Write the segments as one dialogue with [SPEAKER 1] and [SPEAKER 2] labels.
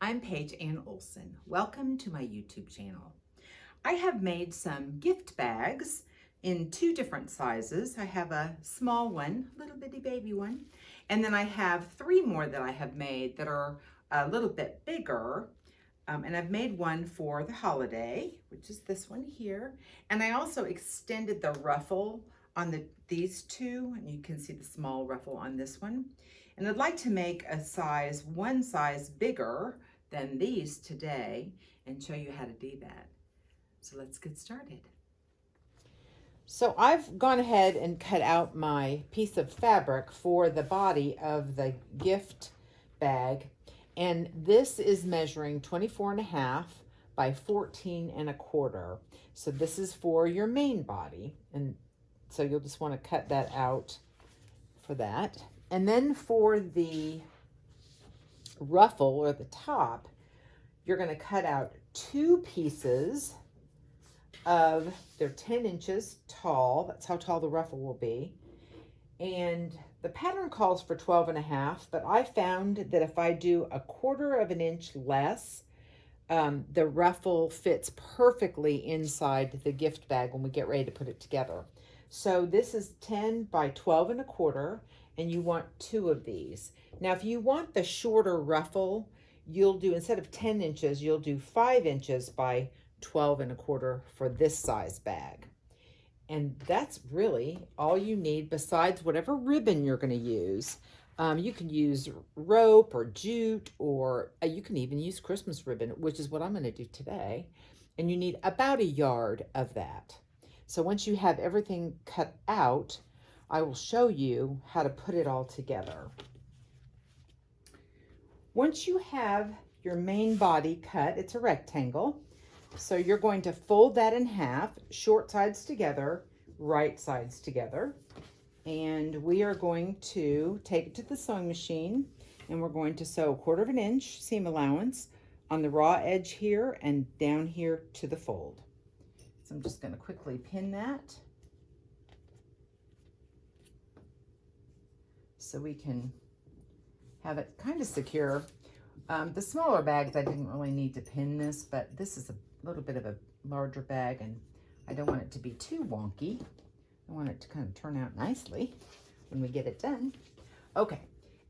[SPEAKER 1] I'm Paige Ann Olson. Welcome to my YouTube channel. I have made some gift bags in two different sizes. I have a small one, little bitty baby one, and then I have three more that I have made that are a little bit bigger. And I've made one for the holiday, which is this one here. And I also extended the ruffle on these two, and you can see the small ruffle on this one. And I'd like to make one size bigger than these today and show you how to do that. So let's get started. So I've gone ahead and cut out my piece of fabric for the body of the gift bag. And this is measuring 24.5 by 14.25. So this is for your main body. And so you'll just want to cut that out for that. And then for the ruffle or the top, you're going to cut out two pieces of, they're 10 inches tall. That's how tall the ruffle will be. And the pattern calls for 12.5, but I found that if I do 1/4 of an inch less, the ruffle fits perfectly inside the gift bag when we get ready to put it together. So this is 10 by 12.25, and you want two of these. Now, if you want the shorter ruffle, you'll do, instead of 10 inches, you'll do 5 inches by 12.25 for this size bag. And that's really all you need besides whatever ribbon you're going to use. You can use rope or jute, or you can even use Christmas ribbon, which is what I'm going to do today. And you need about 1 yard of that. So once you have everything cut out, I will show you how to put it all together. Once you have your main body cut, it's a rectangle. So you're going to fold that in half, short sides together, right sides together. And we are going to take it to the sewing machine, and we're going to sew 1/4 of an inch seam allowance on the raw edge here and down here to the fold. So I'm just going to quickly pin that so we can have it kind of secure. The smaller bags, I didn't really need to pin this, but this is a little bit of a larger bag, and I don't want it to be too wonky. I want it to kind of turn out nicely when we get it done. Okay,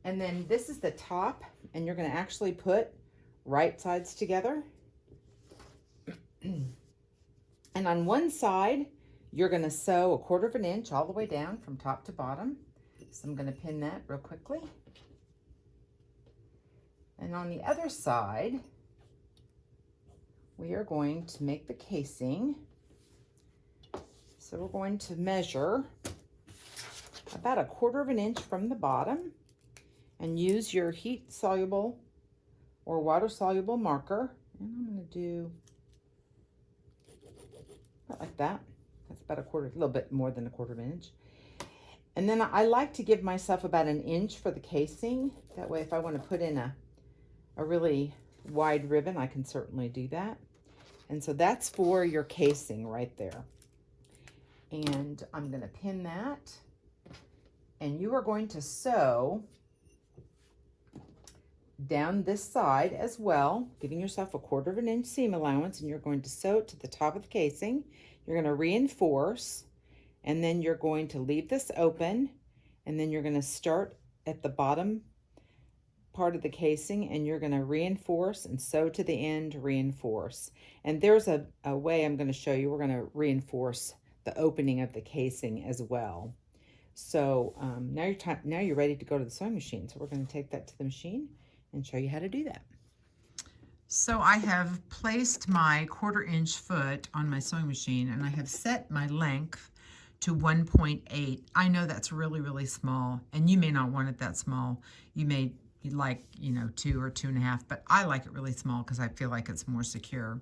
[SPEAKER 1] and then this is the top, and you're going to actually put right sides together. And on one side, you're going to sew 1/4 of an inch all the way down from top to bottom. So I'm going to pin that real quickly. And on the other side, we are going to make the casing. So we're going to measure about 1/4 of an inch from the bottom and use your heat soluble or water soluble marker. And I'm going to do about like that. That's about a little bit more than 1/4 of an inch. And then I like to give myself about 1 inch for the casing. That way, if I want to put in a really wide ribbon, I can certainly do that. And so that's for your casing right there. And I'm going to pin that. And you are going to sew down this side as well, giving yourself 1/4 of an inch seam allowance, and you're going to sew it to the top of the casing. You're going to reinforce, and then you're going to leave this open, and then you're going to start at the bottom part of the casing, and you're going to reinforce and sew to the end, reinforce. And there's a way I'm going to show you. We're going to reinforce the opening of the casing as well. So now you're ready to go to the sewing machine. So we're going to take that to the machine and show you how to do that. So I have placed my 1/4 inch foot on my sewing machine, and I have set my length to 1.8. I know that's really, really small, and you may not want it that small. You may like, 2 or 2.5, but I like it really small because I feel like it's more secure.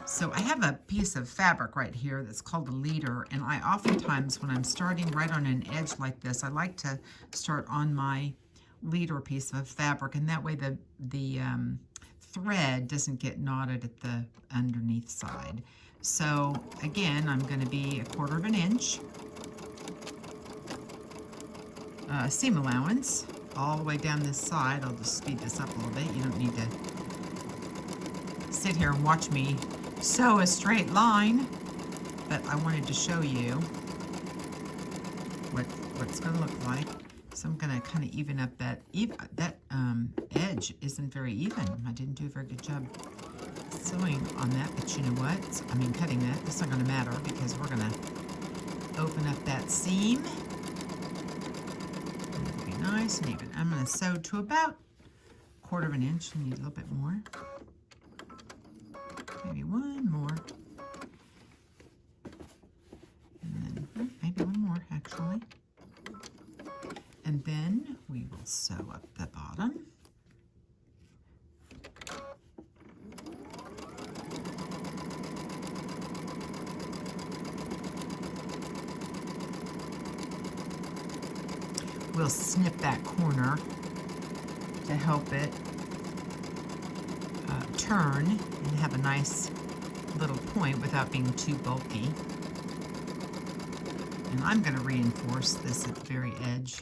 [SPEAKER 1] So I have a piece of fabric right here that's called a leader, and I oftentimes, when I'm starting right on an edge like this, I like to start on my leader piece of fabric, and that way the thread doesn't get knotted at the underneath side. So again, I'm going to be 1/4 of an inch seam allowance all the way down this side. I'll just speed this up a little bit. You don't need to sit here and watch me sew a straight line, but I wanted to show you what it's going to look like. So I'm going to kind of even up that edge isn't very even. I didn't do a very good job sewing on that, but you know what? I mean, cutting that. It's not going to matter because we're going to open up that seam. It'll be nice and even. I'm going to sew to about 1/4 inch. I need a little bit more. Maybe one more. And then maybe one more, actually. And then we will sew up the bottom. We'll snip that corner to help it turn and have a nice little point without being too bulky. And I'm going to reinforce this at the very edge.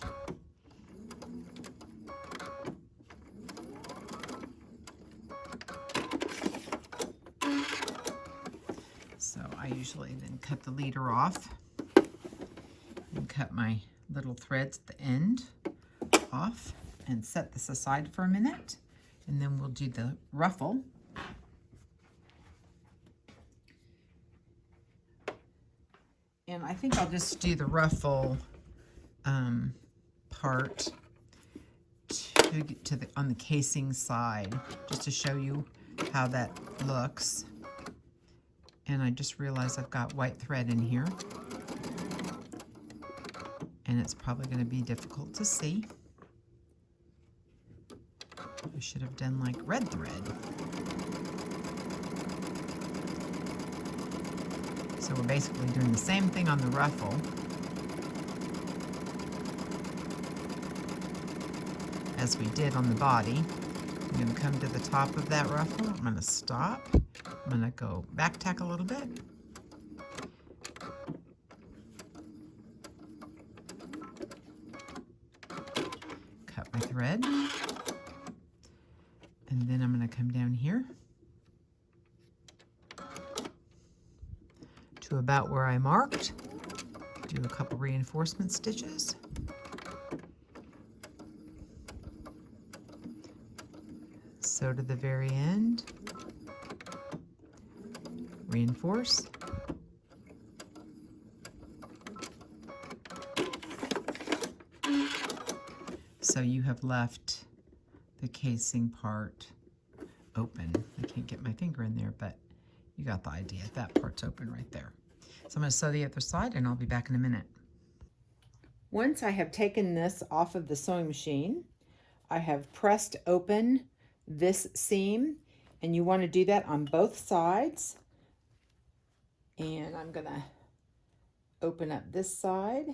[SPEAKER 1] So I usually then cut the leader off and cut my little threads at the end off and set this aside for a minute. And then we'll do the ruffle. And I think I'll just do the ruffle part on the casing side, just to show you how that looks. And I just realized I've got white thread in here, and it's probably going to be difficult to see. I should have done like red thread. So we're basically doing the same thing on the ruffle as we did on the body. I'm going to come to the top of that ruffle. I'm going to stop. I'm going to go back tack a little bit. Cut my thread. And then I'm going to come down here to about where I marked. Do a couple reinforcement stitches. Sew to the very end. Reinforce. So you have left the casing part open. I can't get my finger in there, but you got the idea. That part's open right there. So I'm going to sew the other side, and I'll be back in a minute. Once I have taken this off of the sewing machine, I have pressed open this seam, and you want to do that on both sides. And I'm going to open up this side.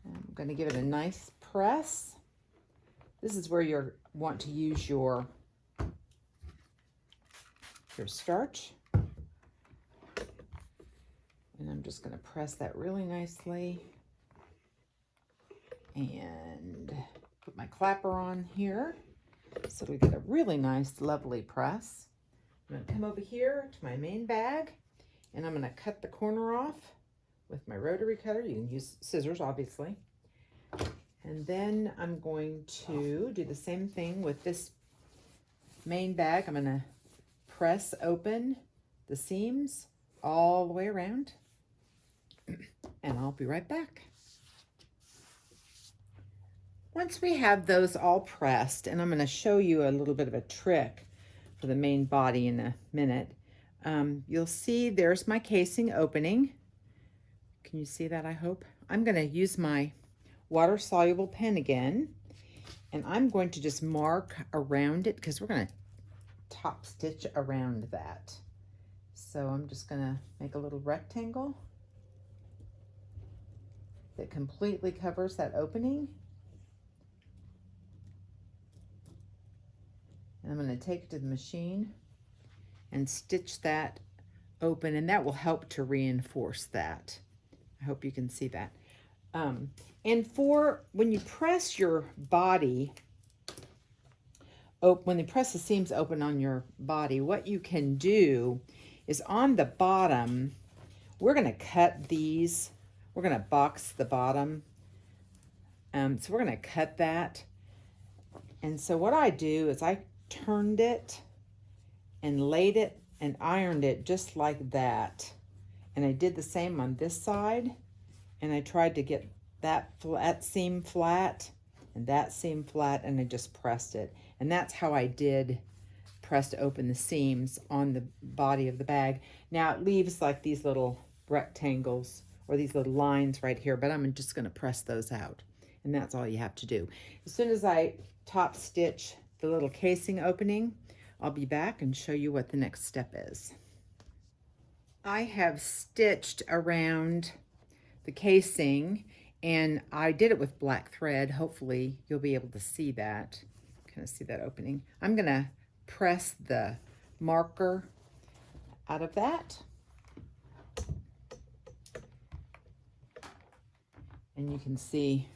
[SPEAKER 1] I'm going to give it a nice press. This is where you want to use your starch. And I'm just going to press that really nicely. And put my clapper on here so we get a really nice, lovely press. I'm going to come over here to my main bag, and I'm going to cut the corner off with my rotary cutter. You can use scissors, obviously. And then I'm going to do the same thing with this main bag. I'm going to press open the seams all the way around, and I'll be right back. Once we have those all pressed, and I'm going to show you a little bit of a trick for the main body in a minute, you'll see there's my casing opening. Can you see that, I hope? I'm going to use my water-soluble pen again, and I'm going to just mark around it because we're going to top stitch around that. So I'm just going to make a little rectangle that completely covers that opening. And I'm going to take it to the machine and stitch that open, and that will help to reinforce that. I hope you can see that. And for when you press your body when they press the seams open on your body, what you can do is on the bottom, we're going to cut these. We're going to box the bottom. So we're going to cut that. And so what I do is I turned it and laid it and ironed it just like that. And I did the same on this side. And I tried to get that seam flat and that seam flat, and I just pressed it. And that's how I did press to open the seams on the body of the bag. Now it leaves like these little rectangles or these little lines right here, but I'm just going to press those out. And that's all you have to do. As soon as I top stitch the little casing opening, I'll be back and show you what the next step is. I have stitched around the casing, and I did it with black thread. Hopefully you'll be able to see that. Kind of see that opening. I'm going to press the marker out of that. And you can see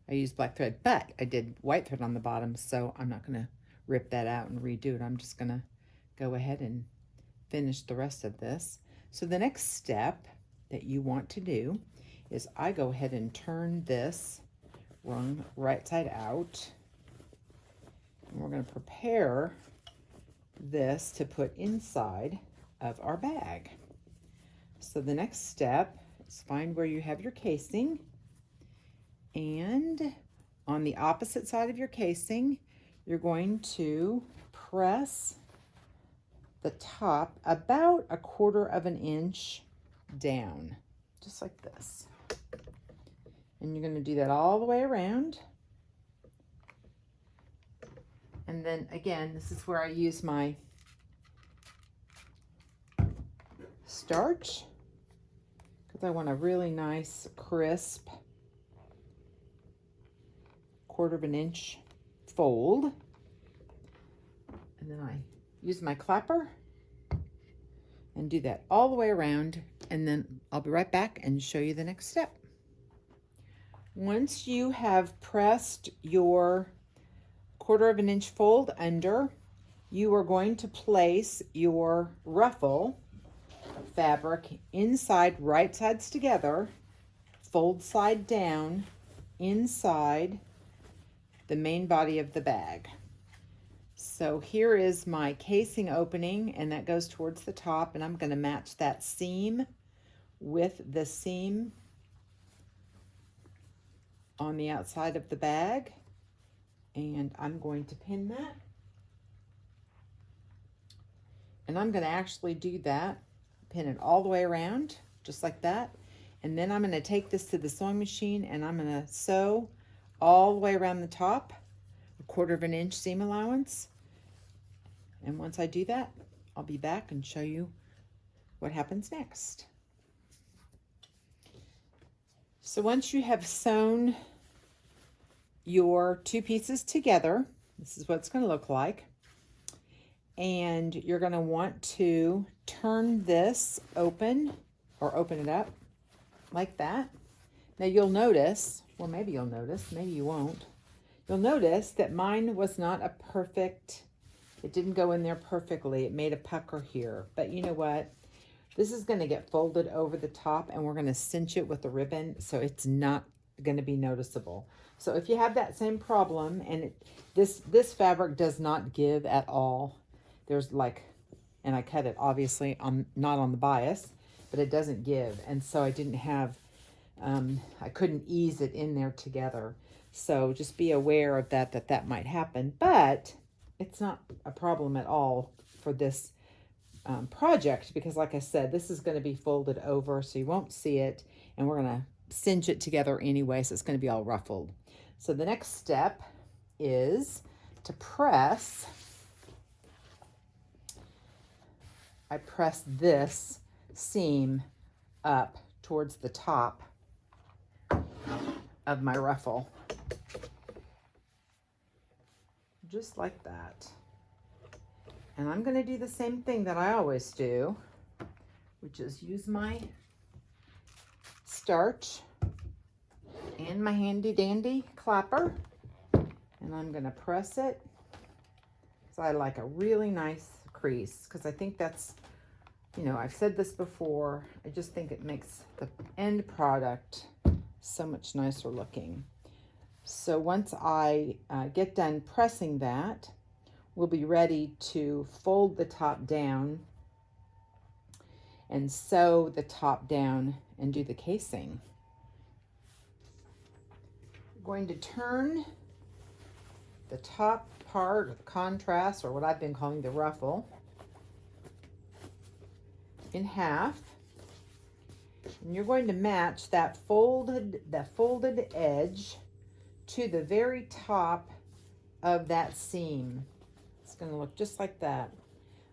[SPEAKER 1] I used black thread, but I did white thread on the bottom, so I'm not going to rip that out and redo it. I'm just going to go ahead and finish the rest of this. So the next step that you want to do is I go ahead and turn this rung right side out. And we're going to prepare this to put inside of our bag. So the next step is find where you have your casing, and on the opposite side of your casing, you're going to press the top about 1/4 of an inch down, just like this. And you're going to do that all the way around. And then again, this is where I use my starch, because I want a really nice, crisp 1/4 of an inch fold. And then I use my clapper and do that all the way around, and then I'll be right back and show you the next step. Once you have pressed your 1/4 of an inch fold under, you are going to place your ruffle fabric inside, right sides together, fold side down, inside the main body of the bag. So here is my casing opening, and that goes towards the top, and I'm going to match that seam with the seam on the outside of the bag, and I'm going to pin that. And I'm going to actually do that, pin it all the way around, just like that. And then I'm going to take this to the sewing machine, and I'm going to sew all the way around the top, 1/4 of an inch seam allowance. And once I do that, I'll be back and show you what happens next. So once you have sewn your two pieces together, this is what it's going to look like. And you're going to want to turn this open, or open it up like that. Now you'll notice, well, maybe you'll notice, maybe you won't. You'll notice that mine was not a perfect, it didn't go in there perfectly. It made a pucker here. But you know what? This is going to get folded over the top, and we're going to cinch it with a ribbon, so it's not going to be noticeable. So if you have that same problem, and this fabric does not give at all, there's like, and I cut it obviously on, not on the bias, but it doesn't give. And so I didn't have, I couldn't ease it in there together. So just be aware of that might happen, but it's not a problem at all for this project, because like I said, this is going to be folded over, so you won't see it, and we're going to cinch it together anyway, so it's going to be all ruffled. So the next step is to press. I press this seam up towards the top of my ruffle, just like that. And I'm going to do the same thing that I always do, which is use my starch and my handy dandy clapper, and I'm going to press it So I like a really nice crease because I think that's, you know, I've said this before, I just think it makes the end product so much nicer looking. So once I get done pressing that, we'll be ready to fold the top down and sew the top down and do the casing. I'm going to turn the top part, or the contrast, or what I've been calling the ruffle, in half. And you're going to match that folded edge to the very top of that seam. It's going to look just like that.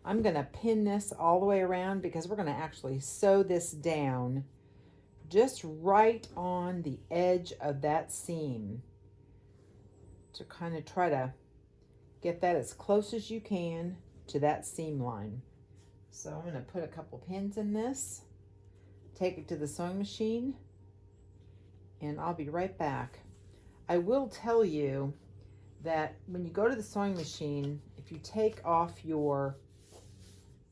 [SPEAKER 1] I'm going to pin this all the way around because we're going to actually sew this down just right on the edge of that seam to kind of try to get that as close as you can to that seam line. So I'm going to put a couple pins in this, take it to the sewing machine, and I'll be right back. I will tell you that when you go to the sewing machine, if you take off your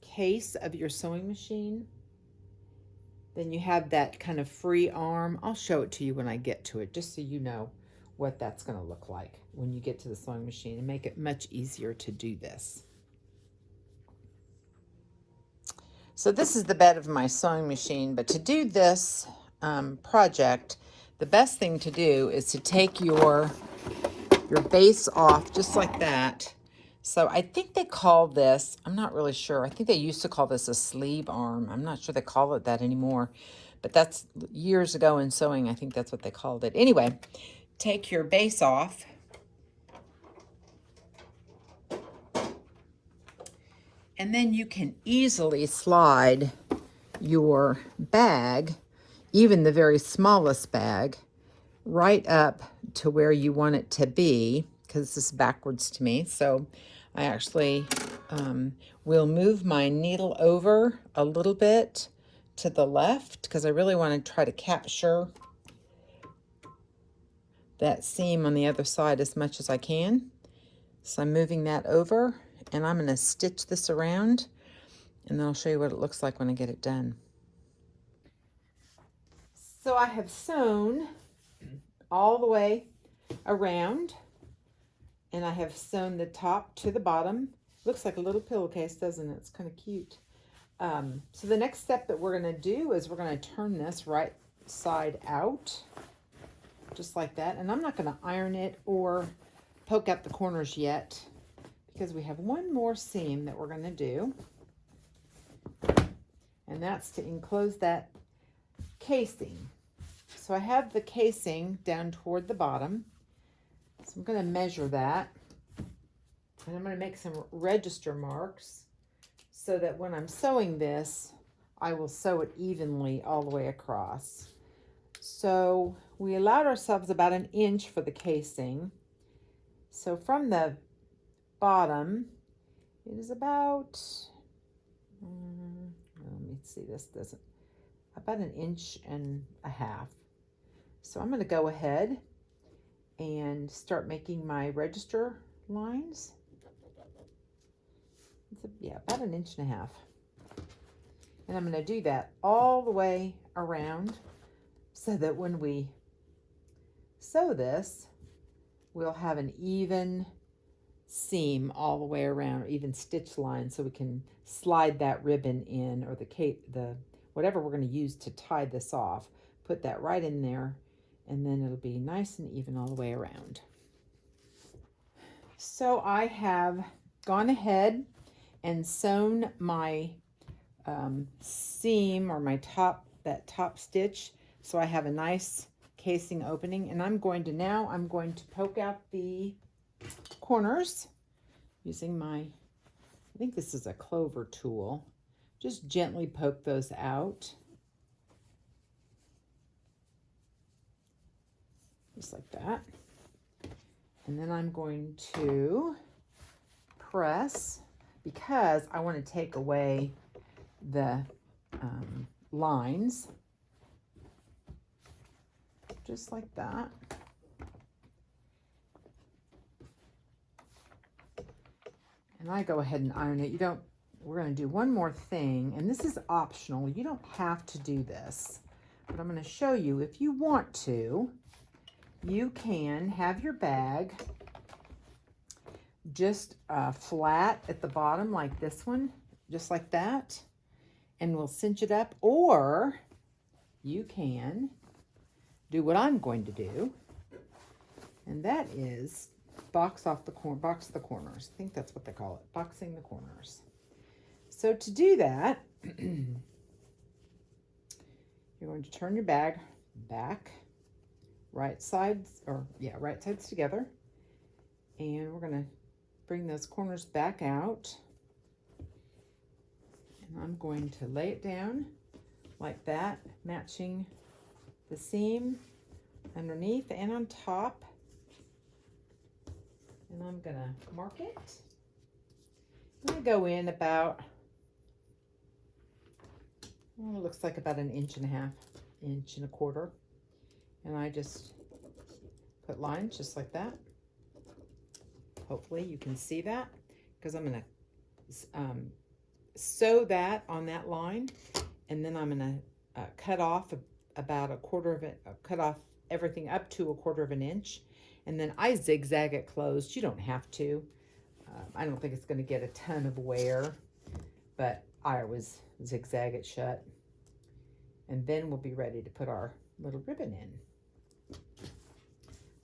[SPEAKER 1] case of your sewing machine, then you have that kind of free arm. I'll show it to you when I get to it, just so you know what that's going to look like when you get to the sewing machine, and make it much easier to do this. So this is the bed of my sewing machine, but to do this project, the best thing to do is to take your base off just like that. So I think they call this, I'm not really sure, I think they used to call this a sleeve arm. I'm not sure they call it that anymore, but that's years ago in sewing, I think that's what they called it. Anyway, take your base off. And then you can easily slide your bag, even the very smallest bag, right up to where you want it to be, because this is backwards to me. So I actually will move my needle over a little bit to the left because I really want to try to capture that seam on the other side as much as I can. So I'm moving that over, and I'm going to stitch this around, and then I'll show you what it looks like when I get it done. So I have sewn all the way around, and I have sewn the top to the bottom. Looks like a little pillowcase, doesn't it? It's kind of cute. So the next step that we're going to do is we're going to turn this right side out, just like that. And I'm not going to iron it or poke out the corners yet, because we have one more seam that we're going to do, and that's to enclose that casing. So I have the casing down toward the bottom, so I'm going to measure that, and I'm going to make some register marks so that when I'm sewing this, I will sew it evenly all the way across. So we allowed ourselves about 1 inch for the casing. So from the bottom, it is about, let me see, this doesn't, about 1.5 inches. So I'm going to go ahead and start making my register lines. Yeah, about 1.5 inches. And I'm going to do that all the way around so that when we sew this, we'll have an even seam all the way around, or even stitch line, so we can slide that ribbon in, or the whatever we're going to use to tie this off, put that right in there, and then it'll be nice and even all the way around. So I have gone ahead and sewn my seam, or my top stitch, so I have a nice casing opening, and I'm going to poke out the corners using my, I think this is a clover tool. Just gently poke those out, just like that. And then I'm going to press, because I want to take away the lines, just like that. And I go ahead and iron it. We're going to do one more thing, and this is optional. You don't have to do this, but I'm going to show you if you want to. You can have your bag just flat at the bottom like this one, just like that, and we'll cinch it up, or you can do what I'm going to do, and that is box the corners. I think that's what they call it, boxing the corners. So to do that, you're going to turn your bag back, right sides together, and we're going to bring those corners back out, and I'm going to lay it down like that, matching the seam underneath and on top, and I'm going to mark it. I'm going to go in about, it looks like about 1.5 inches, 1.25 inches, and I just put lines just like that. Hopefully you can see that, because I'm going to sew that on that line, and then I'm going to cut off about 1/4 inch, cut off everything up to 1/4 inch, and then I zigzag it closed. You don't have to. I don't think it's going to get a ton of wear, but I always zigzag it shut, and then we'll be ready to put our little ribbon in.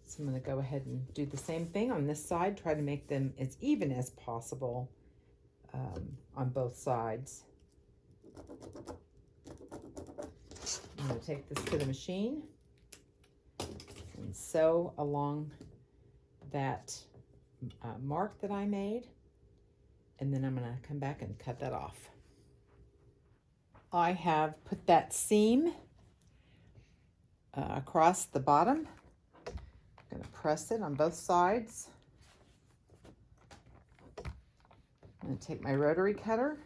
[SPEAKER 1] So I'm going to go ahead and do the same thing on this side, try to make them as even as possible on both sides. I'm going to take this to the machine and sew along that mark that I made, and then I'm going to come back and cut that off. I have put that seam across the bottom. I'm going to press it on both sides. I'm going to take my rotary cutter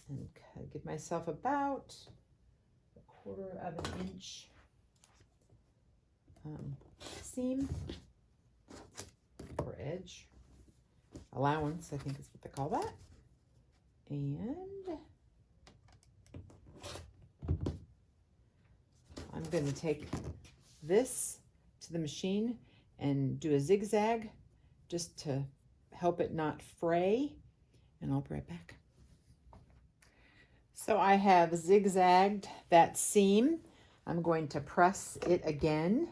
[SPEAKER 1] and give myself about 1/4 inch seam or edge allowance, I think is what they call that. And I'm going to take this to the machine and do a zigzag just to help it not fray, and I'll be right back. So I have zigzagged that seam. I'm going to press it again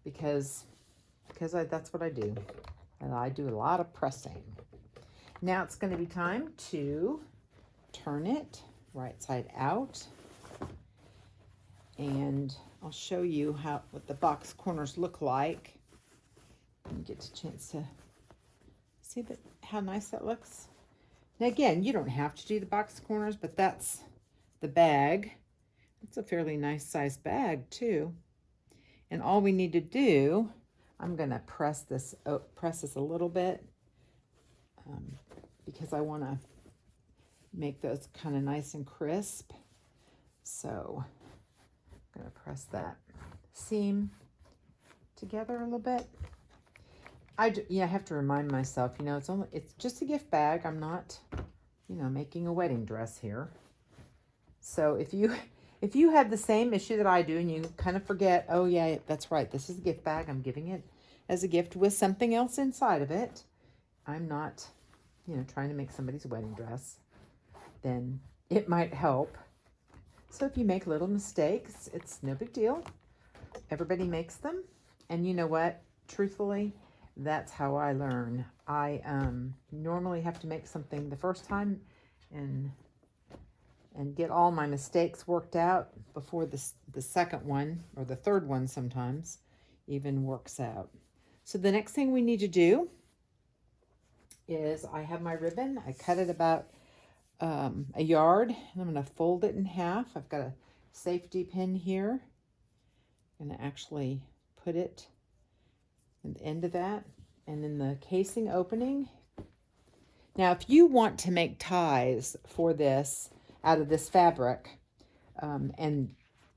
[SPEAKER 1] because that's what I do, and I do a lot of pressing. Now it's going to be time to turn it right side out, and I'll show you what the box corners look like. You get a chance to see how nice that looks. Now again, you don't have to do the box corners, but that's the bag. It's a fairly nice sized bag too. And all we need to do, I'm going to press this a little bit because I want to make those kind of nice and crisp. So I'm going to press that seam together a little bit. I have to remind myself, it's just a gift bag. I'm not, making a wedding dress here. So if you have the same issue that I do and you kind of forget, oh yeah, that's right, this is a gift bag, I'm giving it as a gift with something else inside of it, I'm not, trying to make somebody's wedding dress, then it might help. So if you make little mistakes, it's no big deal. Everybody makes them. And you know what? Truthfully, that's how I learn. I normally have to make something the first time and get all my mistakes worked out before the second one, or the third one sometimes, even works out. So the next thing we need to do is, I have my ribbon. I cut it about a yard, and I'm going to fold it in half. I've got a safety pin here. I'm going to actually put it at the end of that, and then the casing opening. Now, if you want to make ties for this out of this fabric, and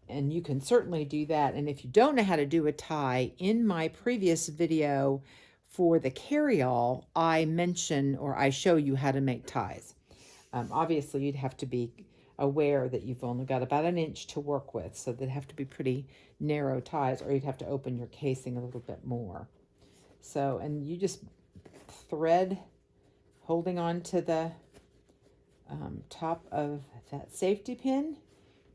[SPEAKER 1] And you can certainly do that. And if you don't know how to do a tie, in my previous video for the carry-all, I mention or I show you how to make ties. Obviously, you'd have to be aware that you've only got about 1 inch to work with, so they'd have to be pretty narrow ties, or you'd have to open your casing a little bit more. So, and you just thread, holding on to the top of that safety pin.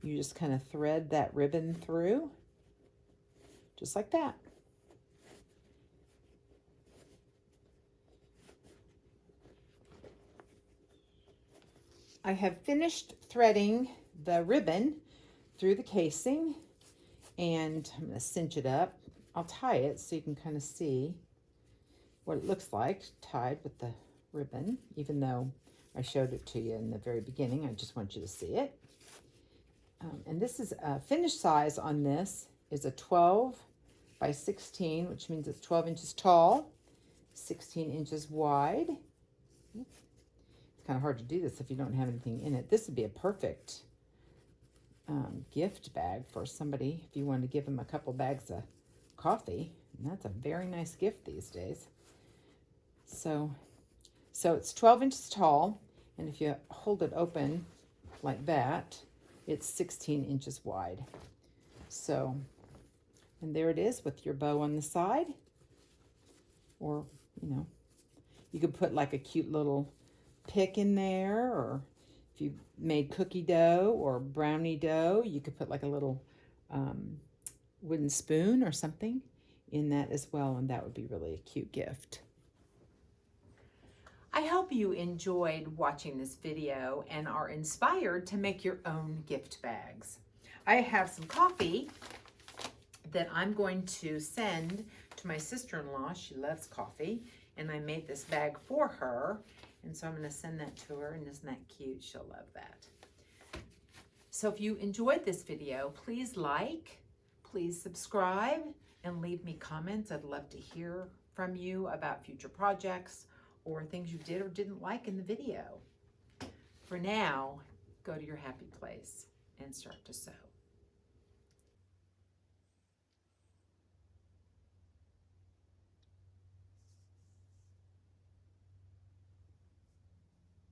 [SPEAKER 1] You just kind of thread that ribbon through, just like that. I have finished threading the ribbon through the casing, and I'm going to cinch it up. I'll tie it so you can kind of see what it looks like tied with the ribbon, even though I showed it to you in the very beginning. I just want you to see it. And this is a finished size on this is a 12 by 16, which means it's 12 inches tall, 16 inches wide. It's kind of hard to do this if you don't have anything in it. This would be a perfect gift bag for somebody if you want to give them a couple bags of coffee. And that's a very nice gift these days. So it's 12 inches tall, and if you hold it open like that, it's 16 inches wide. So, and there it is with your bow on the side. Or, you know, you could put like a cute little pick in there, or if you made cookie dough or brownie dough, you could put like a little wooden spoon or something in that as well, and that would be really a cute gift. I hope you enjoyed watching this video and are inspired to make your own gift bags. I have some coffee that I'm going to send to my sister-in-law. She loves coffee, and I made this bag for her, and so I'm going to send that to her, and isn't that cute? She'll love that. So if you enjoyed this video, please like, please subscribe, and leave me comments. I'd love to hear from you about future projects or things you did or didn't like in the video. For now, go to your happy place and start to sew.